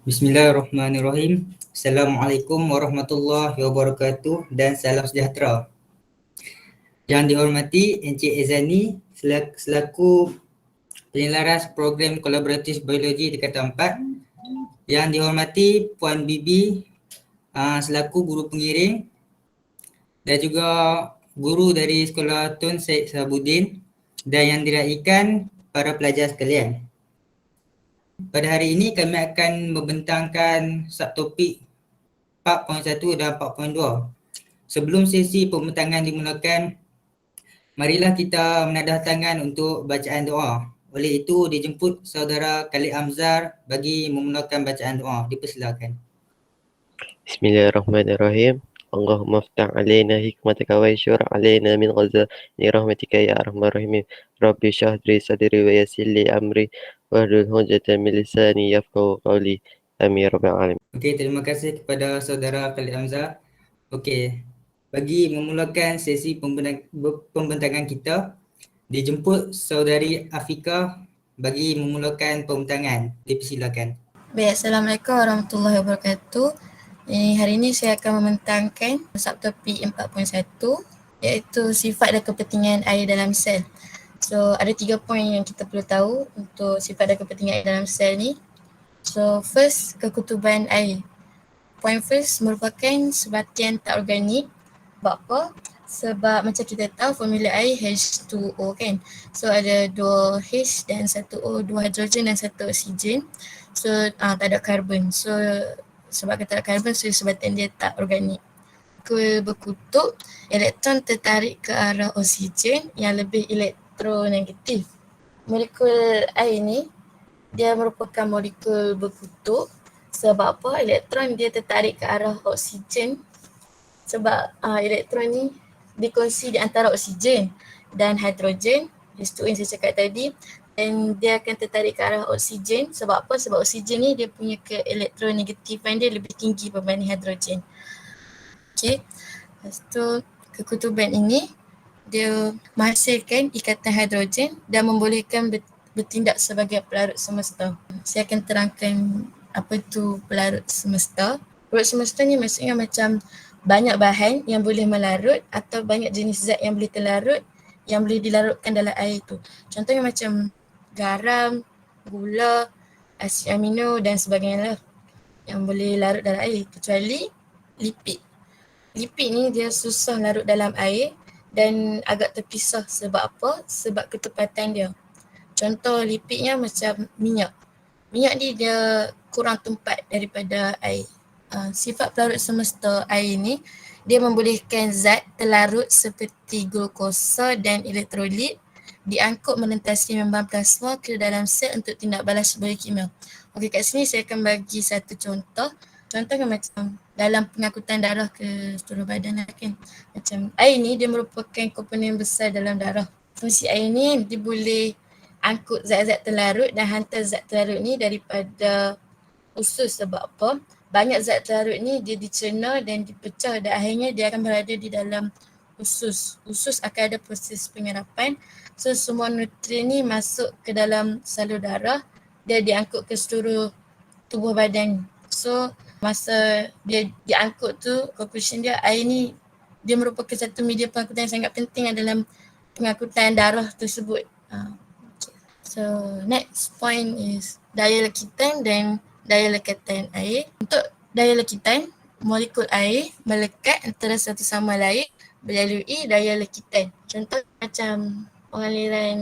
Bismillahirrahmanirrahim. Assalamualaikum warahmatullahi wabarakatuh dan salam sejahtera. Yang dihormati Encik Ezani selaku penyelaras program kolaboratif biologi tingkatan 4. Yang dihormati Puan Bibi selaku guru pengiring dan juga guru dari Sekolah Tun Syed Sahabuddin dan yang diraikan para pelajar sekalian. Pada hari ini kami akan membentangkan subtopik 4.1 dan 4.2. Sebelum sesi pembentangan dimulakan, marilah kita menadah tangan untuk bacaan doa. Oleh itu, dijemput saudara Khalid Amzar bagi memulakan bacaan doa. Dipersilakan. Bismillahirrahmanirrahim. Allahumma ftah alaina hikmataka wa yashur alaina min ghazani rahmatika ya arhamar rahimin. Rabbi syahdri sadri wa yassir li amri wahlul 'uqdatam min lisani yafqahu qawli. Amin ya rabbal alamin. Okey, terima kasih kepada saudara Khalid Amzar. Okey, bagi memulakan sesi pembentangan kita, dijemput saudari Afika bagi memulakan pembentangan. Dipersilakan. Baik, Assalamualaikum warahmatullahi wabarakatuh. Hari ini saya akan membentangkan subtopik 4.1 iaitu sifat dan kepentingan air dalam sel. So, ada 3 poin yang kita perlu tahu untuk sifat dan kepentingan air dalam sel ni. So, first, kekutuban air. Point first merupakan sebatian tak organik. Sebab apa? Sebab macam kita tahu formula air H2O kan. So, ada 2 H dan 1 O, 2 hidrogen dan 1 oksigen. So, tak ada karbon. So, sebab kita ada karbon, so sebatian dia tak organik. Molekul berkutub, elektron tertarik ke arah oksigen yang lebih elektronegatif. Molekul air ni, dia merupakan molekul berkutub. Sebab apa? Elektron dia tertarik ke arah oksigen. Sebab elektron ni dikongsi di antara oksigen dan hidrogen. H2O yang saya cakap tadi. Dan dia akan tertarik ke arah oksigen. Sebab apa? Sebab oksigen ni dia punya keelektronegatifan dia lebih tinggi berbanding hidrogen. Okay. Lepas tu kekutuban ini dia menghasilkan ikatan hidrogen dan membolehkan bertindak sebagai pelarut semesta. Saya akan terangkan apa itu pelarut semesta. Pelarut semesta ni maksudnya macam banyak bahan yang boleh melarut atau banyak jenis zat yang boleh terlarut yang boleh dilarutkan dalam air tu. Contohnya macam garam, gula, asid amino dan sebagainya lah yang boleh larut dalam air kecuali lipid. Lipid ni dia susah larut dalam air dan agak terpisah. Sebab apa? Sebab ketepatan dia. Contoh lipidnya macam minyak. Minyak ni dia kurang tempat daripada air. Sifat pelarut semesta air ni dia membolehkan zat terlarut seperti glukosa dan elektrolit diangkut melintasi membran plasma ke dalam sel untuk tindak balas biokimia. Okey, kat sini saya akan bagi satu contoh. Contohnya macam dalam pengangkutan darah ke seluruh badan kan. Macam air ni dia merupakan komponen besar dalam darah. Fungsi air ni dia boleh angkut zat-zat terlarut dan hantar zat terlarut ni daripada usus. Sebab apa? Banyak zat terlarut ni dia dicerna dan dipecah dan akhirnya dia akan berada di dalam usus. Usus akan ada proses penyerapan. So semua nutrien ni masuk ke dalam salur darah, dia diangkut ke seluruh tubuh badan. So masa dia diangkut tu, conclusion dia air ni dia merupakan satu media pengangkutan yang sangat penting dalam pengangkutan darah tersebut. So next point is daya lekitan dan daya lekatan air. Untuk daya lekitan, molekul air melekat antara satu sama lain melalui daya lekitan. Contoh macam pengaliran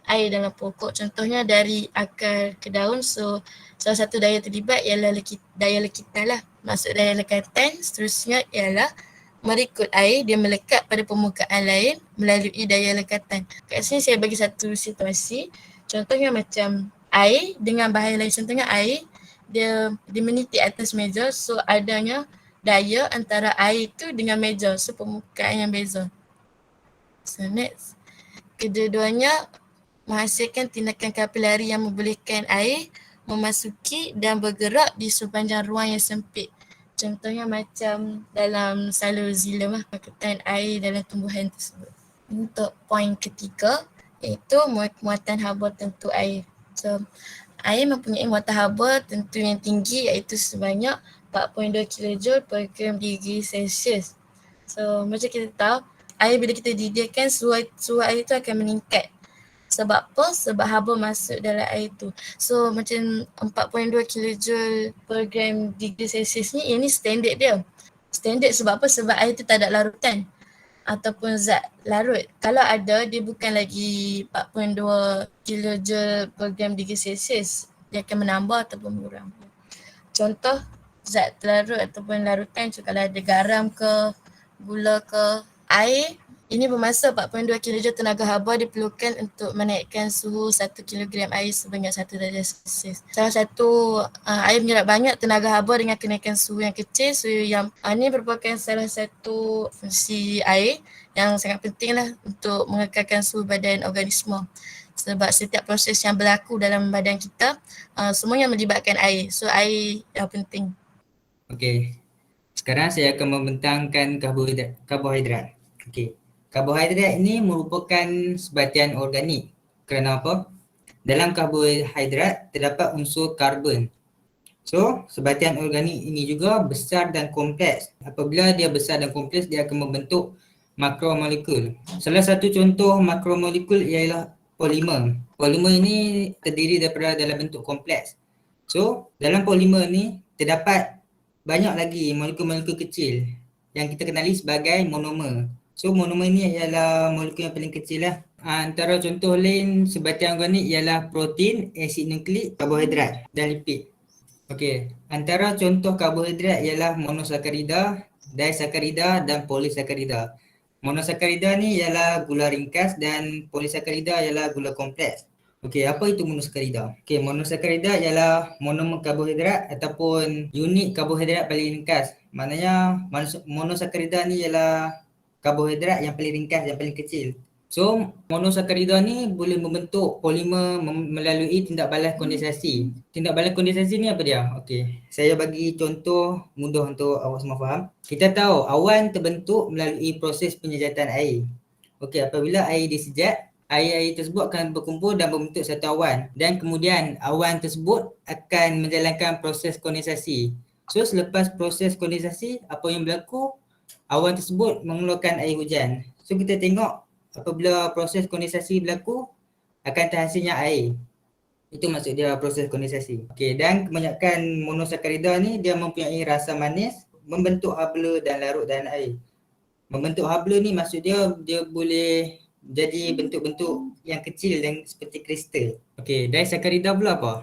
air dalam pokok, contohnya dari akar ke daun. So salah satu daya terlibat ialah daya lekitan lah. Maksud daya lekatan seterusnya ialah molekul air dia melekat pada permukaan lain melalui daya lekatan. Kat sini saya bagi satu situasi. Contohnya macam air dengan bahan lain. Contohnya air dia menitik atas meja, so adanya daya antara air tu dengan meja. So permukaan yang beza. So next, kedua-duanya menghasilkan tindakan kapilari yang membolehkan air memasuki dan bergerak di sepanjang ruang yang sempit. Contohnya macam dalam salur xilem lah, pengangkutan air dalam tumbuhan tersebut. Untuk poin ketiga iaitu muatan haba tentu air. So air mempunyai muatan haba tentu yang tinggi iaitu sebanyak 4.2 kJ per gram degree Celsius. So macam kita tahu, air bila kita didihkan suhu air itu akan meningkat. Sebab apa? Sebab haba masuk dalam air tu. So macam 4.2 kJ per gram degree Celsius ni, ini standard dia. Standard sebab apa? Sebab air tu tak ada larutan ataupun zat larut. Kalau ada, dia bukan lagi 4.2 kJ per gram degree Celsius. Dia akan menambah ataupun mengurang. Contoh zat larut ataupun larutan, kalau ada garam ke, gula ke, air, ini bermasa 4.2 kJ tenaga haba diperlukan untuk menaikkan suhu 1 kg air sebanyak 1 darjah Celsius. Salah satu air menyerap banyak tenaga haba dengan kenaikan suhu yang kecil. Suhu yang ini merupakan salah satu fungsi air yang sangat penting lah untuk mengekalkan suhu badan organisme. Sebab setiap proses yang berlaku dalam badan kita semuanya melibatkan air. So air yang penting. Okey. Sekarang saya akan membentangkan karbohidrat. Okey. Karbohidrat ini merupakan sebatian organik. Kerana apa? Dalam karbohidrat terdapat unsur karbon. So, sebatian organik ini juga besar dan kompleks. Apabila dia besar dan kompleks, dia akan membentuk makromolekul. Salah satu contoh makromolekul ialah polimer. Polimer ini terdiri daripada dalam bentuk kompleks. So, dalam polimer ni terdapat banyak lagi molekul-molekul kecil yang kita kenali sebagai monomer. So, monomer ni ialah molekul yang paling kecil lah. Antara contoh lain sebatian organik ialah protein, asid nukleik, karbohidrat dan lipid. Okey, antara contoh karbohidrat ialah monosakarida, disakarida dan polisakarida. Monosakarida ni ialah gula ringkas dan polisakarida ialah gula kompleks. Okey, apa itu monosakarida? Okey, monosakarida ialah monomer karbohidrat ataupun unit karbohidrat paling ringkas. Maknanya monosakarida ni ialah karbohidrat yang paling ringkas, yang paling kecil. So, monosakarida ni boleh membentuk polimer melalui tindak balas kondensasi. Tindak balas kondensasi ni apa dia? Okey, saya bagi contoh mudah untuk awak semua faham. Kita tahu awan terbentuk melalui proses penyejatan air. Okey, apabila air disejat, air tersebut akan berkumpul dan membentuk satu awan. Dan kemudian awan tersebut akan menjalankan proses kondensasi. So, selepas proses kondensasi, apa yang berlaku? Awan tersebut mengeluarkan air hujan. So, kita tengok apabila proses kondensasi berlaku, akan terhasilnya air. Itu maksud dia proses kondensasi. Okey, dan kebanyakan monosakarida ni dia mempunyai rasa manis, membentuk habla dan larut dalam air. Membentuk habla ni maksud dia boleh jadi bentuk-bentuk yang kecil dan seperti kristal. Okey, disakarida pula apa?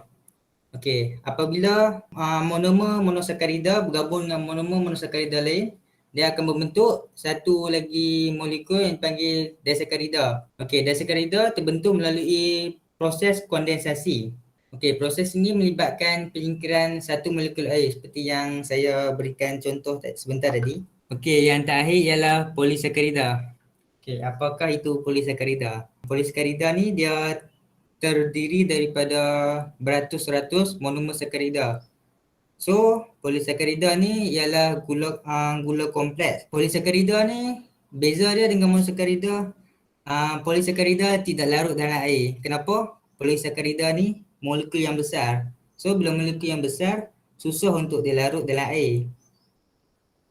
Okey, apabila monomer monosakarida bergabung dengan monomer monosakarida lain, dia akan membentuk satu lagi molekul yang dipanggil disakarida. Okey, disakarida terbentuk melalui proses kondensasi. Okey, proses ini melibatkan penyingkiran satu molekul air seperti yang saya berikan contoh sebentar tadi. Okey, yang terakhir ialah polisakarida. Okey, apakah itu polisakarida? Polisakarida ni dia terdiri daripada beratus-ratus monomer sakarida. So, polisakarida ni ialah gula kompleks. Polisakarida ni beza dia dengan monosakarida. Polisakarida tidak larut dalam air. Kenapa? Polisakarida ni molekul yang besar. So, bila molekul yang besar, susah untuk dia larut dalam air.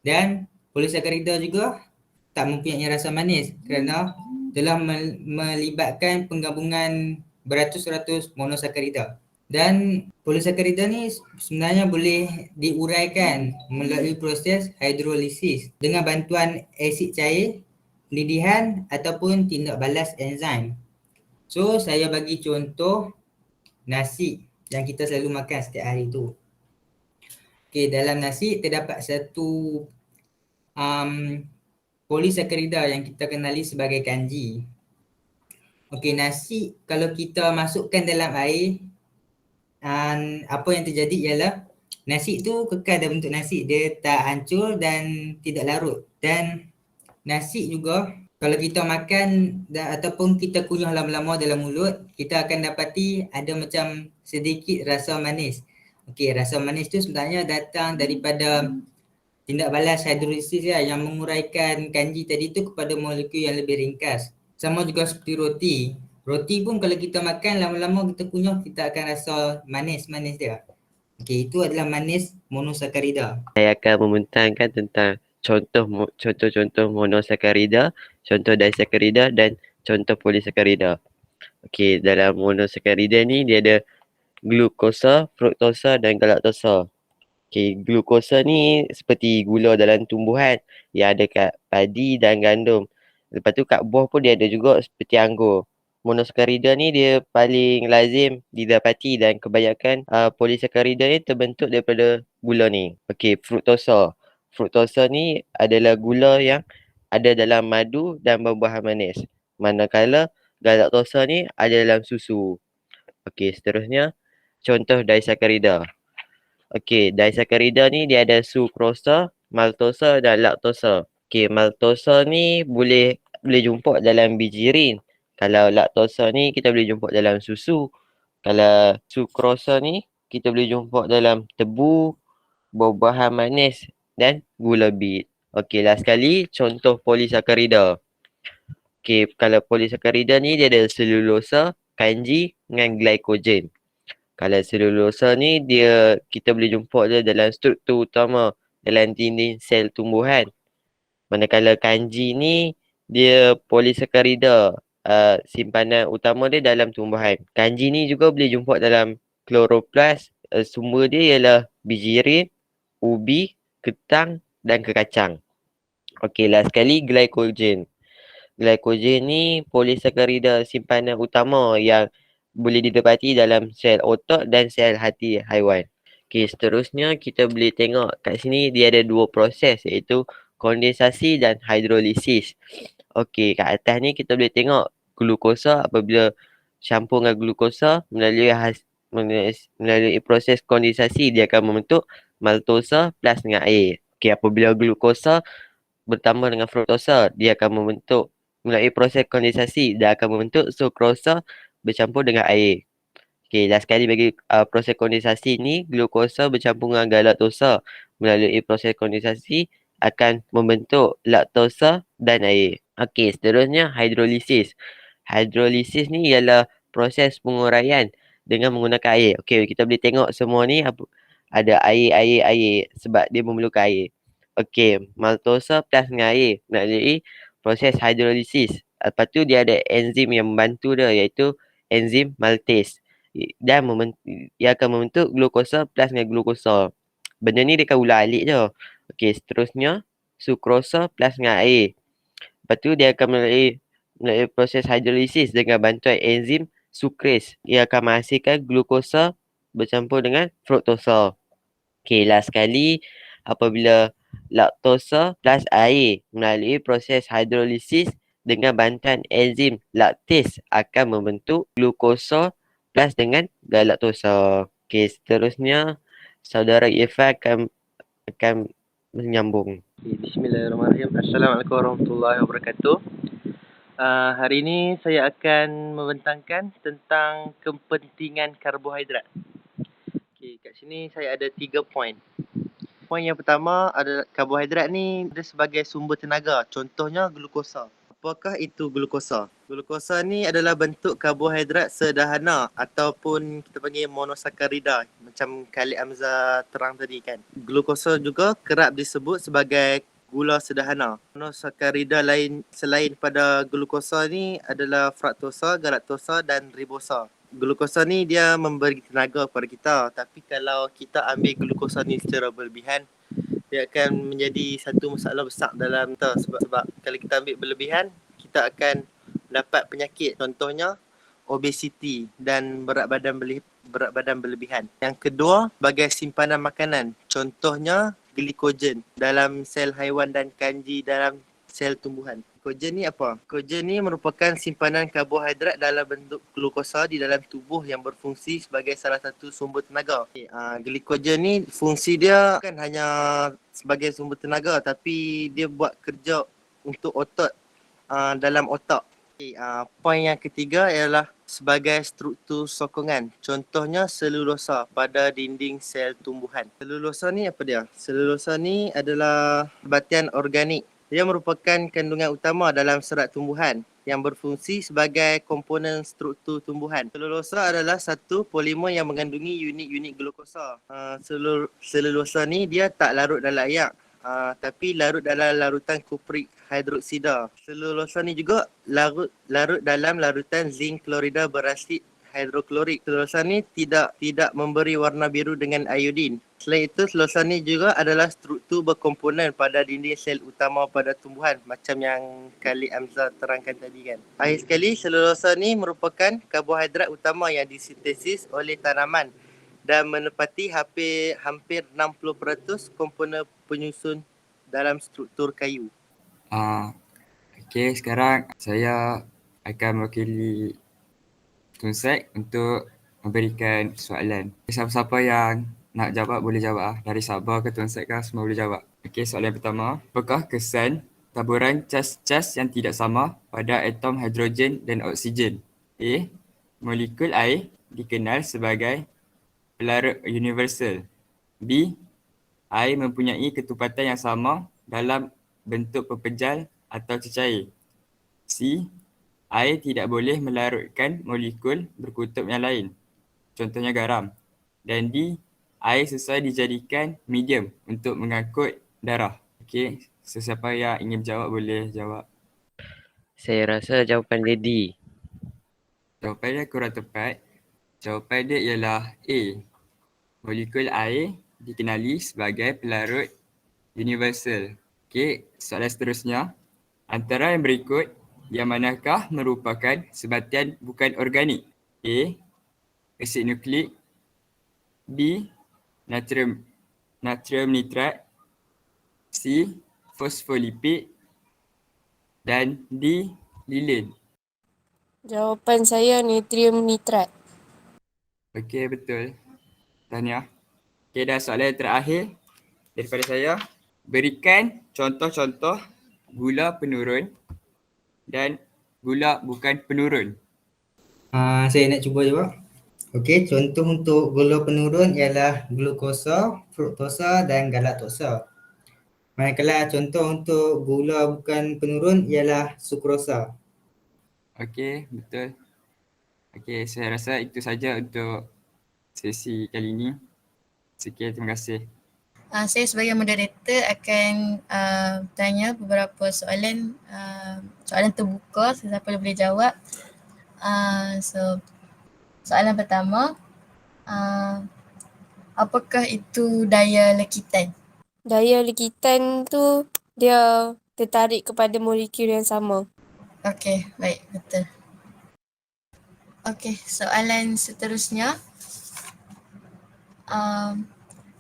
Dan polisakarida juga tak mempunyai rasa manis kerana telah melibatkan penggabungan beratus-ratus monosakarida. Dan polisakarida ni sebenarnya boleh diuraikan melalui proses hidrolisis dengan bantuan asid cair, pendidihan ataupun tindak balas enzim. So, saya bagi contoh nasi yang kita selalu makan setiap hari tu. Okey, dalam nasi terdapat satu polisakarida yang kita kenali sebagai kanji. Okey, nasi kalau kita masukkan dalam air, apa yang terjadi ialah nasi tu kekal dalam bentuk nasi, dia tak hancur dan tidak larut. Dan nasi juga kalau kita makan ataupun kita kunyah lama-lama dalam mulut, kita akan dapati ada macam sedikit rasa manis. Okey, rasa manis tu sebenarnya datang daripada tindak balas hidrolisis yang menguraikan kanji tadi tu kepada molekul yang lebih ringkas. Sama juga seperti roti. Roti pun kalau kita makan lama-lama kita kunyah, kita akan rasa manis-manis dia. Okey, itu adalah manis monosakarida. Saya akan membentangkan tentang contoh-contoh monosakarida, contoh disakarida dan contoh polisakarida. Okey, dalam monosakarida ni dia ada glukosa, fruktosa dan galaktosa. Okey, glukosa ni seperti gula dalam tumbuhan yang ada kat padi dan gandum. Lepas tu kat buah pun dia ada juga seperti anggur. Monosakarida ni dia paling lazim didapati dan kebanyakan polisakarida ni terbentuk daripada gula ni. Okey, fruktosa. Fruktosa ni adalah gula yang ada dalam madu dan buah-buahan manis. Manakala galaktosa ni ada dalam susu. Okey, seterusnya contoh disakarida. Okey, disakarida ni dia ada sukrosa, maltosa dan laktosa. Okey, maltosa ni boleh jumpa dalam bijirin. Kalau laktosa ni kita boleh jumpa dalam susu. Kalau sukrosa ni kita boleh jumpa dalam tebu, buah-buahan manis dan gula bit. Okey, last sekali contoh polisakarida. Okey, kalau polisakarida ni dia ada selulosa, kanji dengan glycogen. Kalau selulosa ni kita boleh jumpa dia dalam struktur utama dalam dinding sel tumbuhan. Manakala kanji ni dia polisakarida, simpanan utama dia dalam tumbuhan. Kanji ni juga boleh jumpa dalam kloroplast. Sumber dia ialah bijirin, ubi, ketang dan kekacang. Okey, last sekali glycogen. Glycogen ni polisakarida simpanan utama yang boleh didapati dalam sel otak dan sel hati haiwan. Okey, seterusnya kita boleh tengok kat sini dia ada dua proses iaitu kondensasi dan hidrolisis. Okey, kat atas ni kita boleh tengok glukosa apabila campur dengan glukosa melalui proses kondensasi dia akan membentuk maltosa plus dengan air. Okey, apabila glukosa bertambah dengan fruktosa, dia akan membentuk melalui proses kondensasi dia akan membentuk sukrosa bercampur dengan air. Okey, last sekali bagi proses kondensasi ni, glukosa bercampur dengan galaktosa melalui proses kondensasi akan membentuk laktosa dan air. Okey, seterusnya hidrolisis. Hidrolisis ni ialah proses penguraian dengan menggunakan air. Okey, kita boleh tengok semua ni ada air sebab dia memerlukan air. Okey, maltosa plus dengan air melalui proses hidrolisis. Lepas tu dia ada enzim yang membantu dia iaitu enzim maltase. Dan ia akan membentuk glukosa plus dengan glukosa. Benda ni dia akan ulang alik je. Okey, seterusnya sukrosa plus dengan air. Lepas tu dia akan melalui proses hidrolisis dengan bantuan enzim sukrase. Ia akan menghasilkan glukosa bercampur dengan fruktosa. Okey, last sekali apabila laktosa plus air melalui proses hidrolisis dengan bantuan enzim laktase akan membentuk glukosa plus dengan galaktosa. Okey, seterusnya saudara Irfan akan menyambung. Bismillahirrahmanirrahim. Assalamualaikum warahmatullahi wabarakatuh. Hari ini saya akan membentangkan tentang kepentingan karbohidrat. Okey, kat sini saya ada 3 poin. Poin yang pertama adalah karbohidrat ni ada sebagai sumber tenaga. Contohnya glukosa. Apakah itu glukosa? Glukosa ni adalah bentuk karbohidrat sederhana ataupun kita panggil monosakarida macam Khalid Hamzah terang tadi kan. Glukosa juga kerap disebut sebagai gula sederhana. Monosakarida lain selain pada glukosa ni adalah fruktosa, galaktosa dan ribosa. Glukosa ni dia memberi tenaga kepada kita, tapi kalau kita ambil glukosa ni secara berlebihan, dia akan menjadi satu masalah besar dalam kita sebab kalau kita ambil berlebihan, kita akan dapat penyakit, contohnya obesiti dan berat badan berlebihan. Yang kedua, sebagai simpanan makanan, contohnya glikogen dalam sel haiwan dan kanji dalam sel tumbuhan. Glikogen ni apa? Glikogen ni merupakan simpanan karbohidrat dalam bentuk glukosa di dalam tubuh yang berfungsi sebagai salah satu sumber tenaga. Glikogen ni fungsi dia bukan hanya sebagai sumber tenaga tapi dia buat kerja untuk otot dalam otak. Poin yang ketiga ialah sebagai struktur sokongan. Contohnya selulosa pada dinding sel tumbuhan. Selulosa ni apa dia? Selulosa ni adalah batian organik. Dia merupakan kandungan utama dalam serat tumbuhan. yang berfungsi sebagai komponen struktur tumbuhan. Selulosa adalah satu polimer yang mengandungi unit-unit glukosa. Selulosa ni dia tak larut dalam air, tapi larut dalam larutan kuprik hidroksida. Selulosa ni juga larut dalam larutan zinc klorida berasid hidroklorik. Selulosa ni tidak memberi warna biru dengan iodin. Selain itu, selulosa ni juga adalah struktur berkomponen pada dinding sel utama pada tumbuhan macam yang Khalid Hamzah terangkan tadi kan. Akhir sekali, selulosa ni merupakan karbohidrat utama yang disintesis oleh tanaman dan menepati hampir 60% komponen penyusun dalam struktur kayu. Okey, sekarang saya akan mewakili Tunsek untuk memberikan soalan. Siapa-siapa yang nak jawab boleh jawab. Dari Sabah ke Tunsek ke semua boleh jawab. Okey, soalan pertama. Apakah kesan taburan cas-cas yang tidak sama pada atom hidrogen dan oksigen? A. Molekul air dikenal sebagai pelarut universal. B. Air mempunyai ketupatan yang sama dalam bentuk pepejal atau cecair. C. Air tidak boleh melarutkan molekul berkutub yang lain, contohnya garam. Dan D. Air sesuai dijadikan medium untuk mengangkut darah. Okey, sesiapa yang ingin jawab boleh jawab. Saya rasa jawapan dia D. Jawapan dia kurang tepat. Jawapan dia ialah A. Molekul air dikenali sebagai pelarut universal. Okey, soalan seterusnya. Antara yang berikut, yang manakah merupakan sebatian bukan organik? A. Asid nukleik. B. Natrium nitrat. C. Fosfolipid. Dan D. Lilin. Jawapan saya natrium nitrat. Okey, betul. Tahniah. Okey, dan soalan yang terakhir daripada saya. Berikan contoh-contoh gula penurun dan gula bukan penurun. Saya nak cuba jawab. Okey, contoh untuk gula penurun ialah glukosa, fruktosa dan galaktosa. Manakala contoh untuk gula bukan penurun ialah sukrosa. Okey, betul. Okey, saya rasa itu saja untuk sesi kali ini. Sekian, terima kasih. Saya sebagai moderator akan tanya beberapa soalan, soalan terbuka, sesiapa boleh jawab. So, soalan pertama, apakah itu daya lekitan? Daya lekitan tu dia tertarik kepada molekul yang sama. Okey, baik, betul. Okey, soalan seterusnya.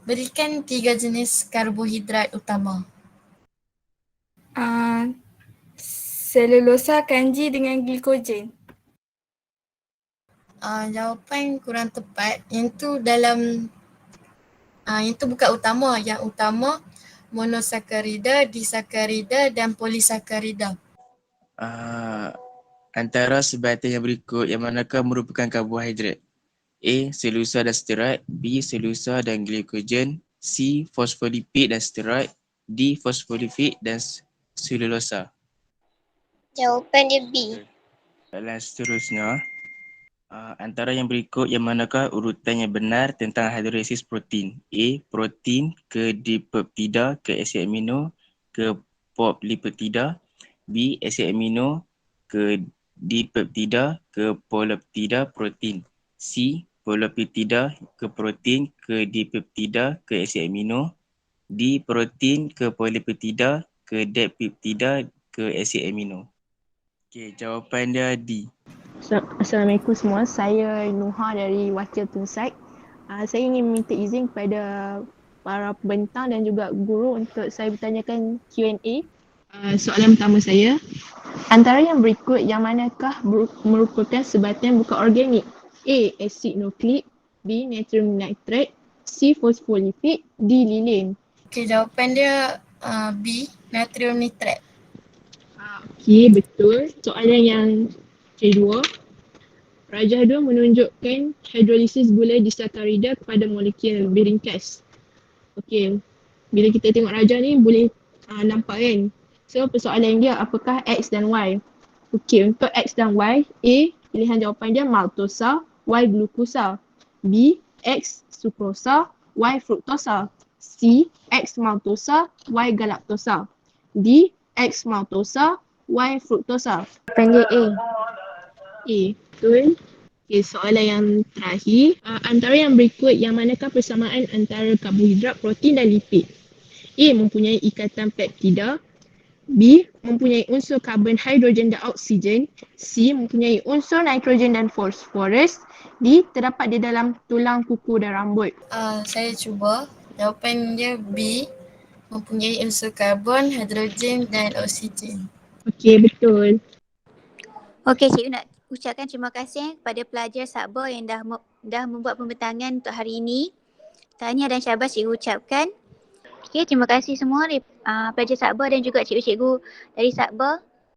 Berikan 3 jenis karbohidrat utama. Selulosa, kanji dengan glikogen. Jawapan kurang tepat. Yang tu bukan utama. Yang utama monosakarida, disakarida dan polisakarida. Antara sebatian yang berikut yang manakah merupakan karbohidrat? A. Selulosa dan steroid. B. Selulosa dan glikogen. C. Fosfolipid dan steroid. D. Fosfolipid dan selulosa. Jawapan dia B. Soalan seterusnya. Antara yang berikut yang manakah urutan yang benar tentang hidrolisis protein? A. Protein ke dipeptida ke asid amino ke poplipeptida. B. Asid amino ke dipeptida ke polipeptida protein. C. Polipeptida ke protein ke dipeptida ke asid amino. D. Protein ke polipeptida ke dipeptida ke asid amino. Okey, jawapan dia D. Assalamualaikum semua, saya Nuha dari Wakil Tunsek. Saya ingin minta izin kepada para pembentang dan juga guru untuk saya bertanyakan Q&A. Soalan pertama saya, antara yang berikut yang manakah merupakan sebatian bukan organik? A. Asid nukleik. B. Natrium nitrat. C. Fosfolipid. D. Lilin. Okey, jawapan dia B. Natrium nitrat. Okey, betul. Soalan yang kedua. Rajah 2 menunjukkan hidrolisis gula disakarida kepada molekul yang lebih ringkas. Okey, bila kita tengok rajah ni boleh nampak kan. So persoalan dia apakah X dan Y? Okey, untuk X dan Y, A pilihan jawapan dia maltosa, Y glucosa. B, X sucrosa, Y fruktosa. C, X maltosa, Y galactosa. D, X maltosa, Y fruktosa. Jawapan dia A. A, betul. Okay, soalan yang terakhir. Antara yang berikut, yang manakah persamaan antara karbohidrat, protein dan lipid? A, mempunyai ikatan peptida. B, mempunyai unsur karbon, hidrogen dan oksigen. C, mempunyai unsur nitrogen dan fosforus. D, terdapat di dalam tulang, kuku dan rambut. Saya cuba. Jawapan dia B, mempunyai unsur karbon, hidrogen dan oksigen. Okey, betul. Okey, cikgu nak ucapkan terima kasih kepada pelajar Sabah yang dah membuat pembentangan untuk hari ini. Tahniah dan syabas cikgu ucapkan. Okey, terima kasih semua pelajar Sabah dan juga cikgu-cikgu dari Sabah.